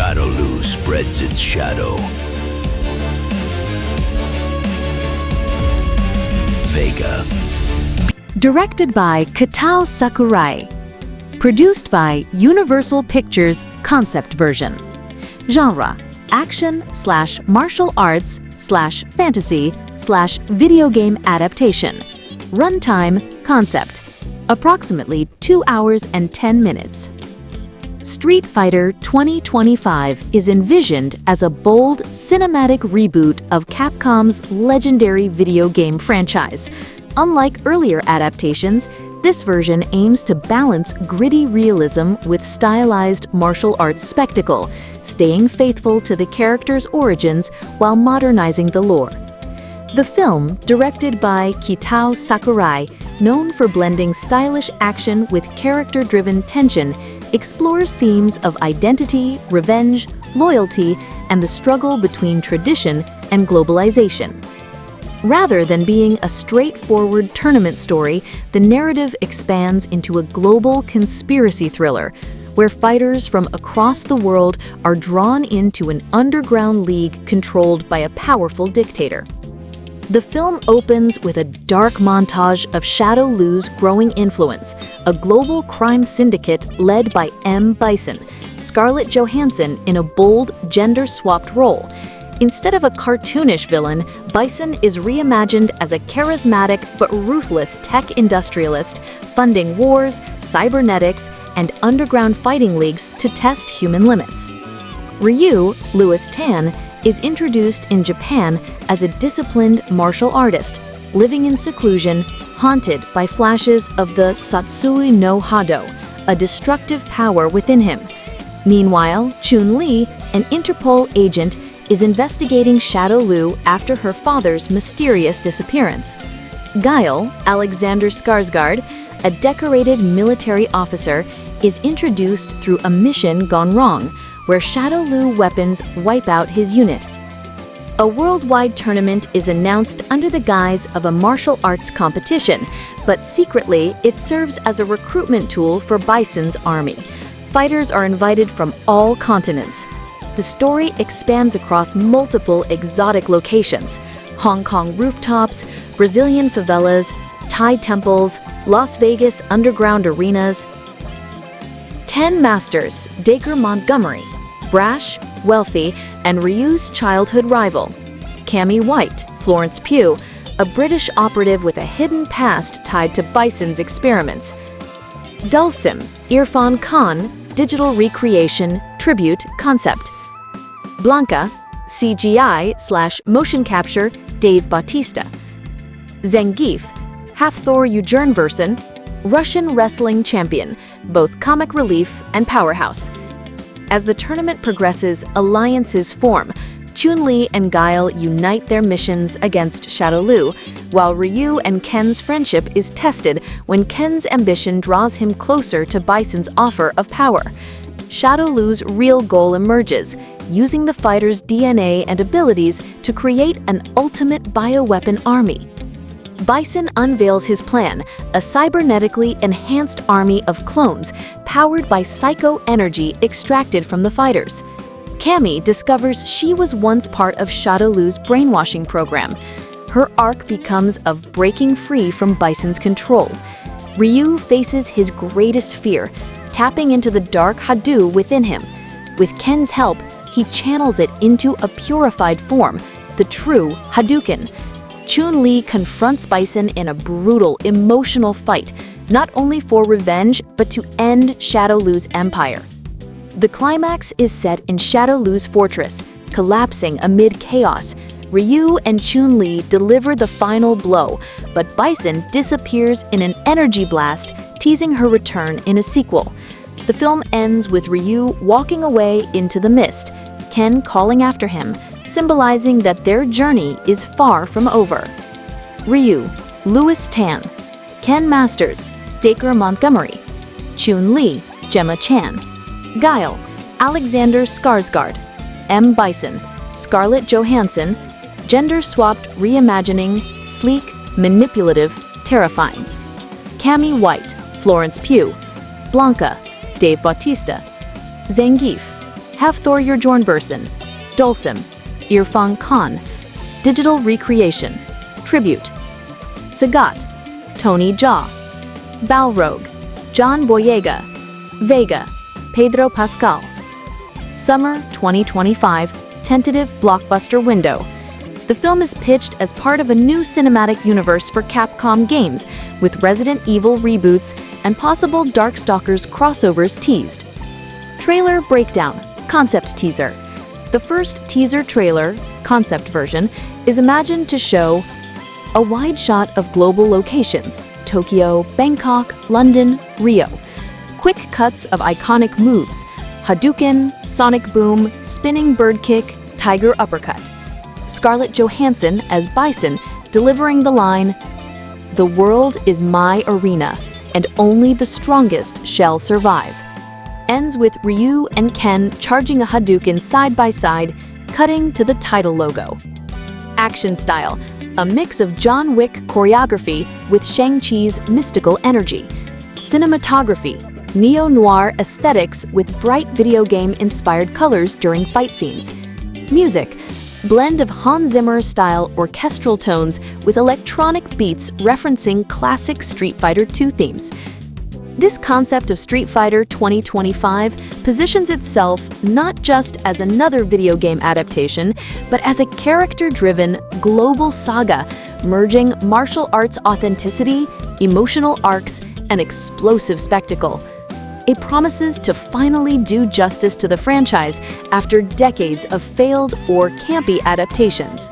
Shadowloo spreads its shadow. Vega. Directed by Kitao Sakurai. Produced by Universal Pictures Concept Version. Genre: action/martial arts/fantasy/video game adaptation. Runtime: concept. Approximately 2 hours and 10 minutes. Street Fighter 2025 is envisioned as a bold, cinematic reboot of Capcom's legendary video game franchise. Unlike earlier adaptations, this version aims to balance gritty realism with stylized martial arts spectacle, staying faithful to the character's origins while modernizing the lore. The film, directed by Kitao Sakurai, known for blending stylish action with character-driven tension, explores themes of identity, revenge, loyalty, and the struggle between tradition and globalization. Rather than being a straightforward tournament story, the narrative expands into a global conspiracy thriller, where fighters from across the world are drawn into an underground league controlled by a powerful dictator. The film opens with a dark montage of Shadowloo's growing influence, a global crime syndicate led by Bison, Scarlett Johansson in a bold, gender-swapped role. Instead of a cartoonish villain, Bison is reimagined as a charismatic but ruthless tech industrialist, funding wars, cybernetics, and underground fighting leagues to test human limits. Ryu, Louis Tan, is introduced in Japan as a disciplined martial artist, living in seclusion, haunted by flashes of the Satsui no Hado, a destructive power within him. Meanwhile, Chun-Li, an Interpol agent, is investigating Shadowloo after her father's mysterious disappearance. Guile, Alexander Skarsgård, a decorated military officer, is introduced through a mission gone wrong, where Shadowloo weapons wipe out his unit. A worldwide tournament is announced under the guise of a martial arts competition, but secretly it serves as a recruitment tool for Bison's army. Fighters are invited from all continents. The story expands across multiple exotic locations: Hong Kong rooftops, Brazilian favelas, Thai temples, Las Vegas underground arenas. 10 Masters, Dacre Montgomery, brash, wealthy, and Ryu's childhood rival. Cammy White, Florence Pugh, a British operative with a hidden past tied to Bison's experiments. Dulcim, Irfan Khan, digital recreation, tribute, concept. Blanca, CGI/motion capture, Dave Bautista. Zangief, half-Thor Ujernversen, Russian wrestling champion, both comic relief and powerhouse. As the tournament progresses, alliances form. Chun-Li and Guile unite their missions against Shadowloo, while Ryu and Ken's friendship is tested when Ken's ambition draws him closer to Bison's offer of power. Shadowloo's real goal emerges, using the fighter's DNA and abilities to create an ultimate bioweapon army. Bison unveils his plan, a cybernetically enhanced army of clones powered by psycho-energy extracted from the fighters. Cammy discovers she was once part of Shadowloo's brainwashing program. Her arc becomes of breaking free from Bison's control. Ryu faces his greatest fear, tapping into the dark Hadou within him. With Ken's help, he channels it into a purified form, the true Hadouken. Chun-Li confronts Bison in a brutal, emotional fight, not only for revenge, but to end Shadowloo's empire. The climax is set in Shadowloo's fortress, collapsing amid chaos. Ryu and Chun-Li deliver the final blow, but Bison disappears in an energy blast, teasing her return in a sequel. The film ends with Ryu walking away into the mist, Ken calling after him, symbolizing that their journey is far from over. Ryu, Louis Tan. Ken Masters, Dacre Montgomery. Chun-Li, Gemma Chan. Guile, Alexander Skarsgård. Bison, Scarlett Johansson. Gender-swapped reimagining, sleek, manipulative, terrifying. Cammy White, Florence Pugh. Blanca, Dave Bautista. Zangief, Hafthor Bjornbersen, Dulcim, Irfan Khan, Digital Recreation, Tribute, Sagat, Tony Jaa, Balrog, John Boyega, Vega, Pedro Pascal. Summer 2025, tentative blockbuster window. The film is pitched as part of a new cinematic universe for Capcom games, with Resident Evil reboots and possible Darkstalkers crossovers teased. Trailer breakdown, concept teaser. The first teaser trailer, concept version, is imagined to show a wide shot of global locations: Tokyo, Bangkok, London, Rio. Quick cuts of iconic moves: Hadouken, Sonic Boom, Spinning Bird Kick, Tiger Uppercut. Scarlett Johansson as Bison, delivering the line, "The world is my arena, and only the strongest shall survive." Ends with Ryu and Ken charging a Hadouken side by side, cutting to the title logo. Action style, a mix of John Wick choreography with Shang-Chi's mystical energy. Cinematography, neo-noir aesthetics with bright video game-inspired colors during fight scenes. Music, blend of Hans Zimmer-style orchestral tones with electronic beats referencing classic Street Fighter II themes. This concept of Street Fighter 2025 positions itself not just as another video game adaptation, but as a character-driven global saga, merging martial arts authenticity, emotional arcs, and explosive spectacle. It promises to finally do justice to the franchise after decades of failed or campy adaptations.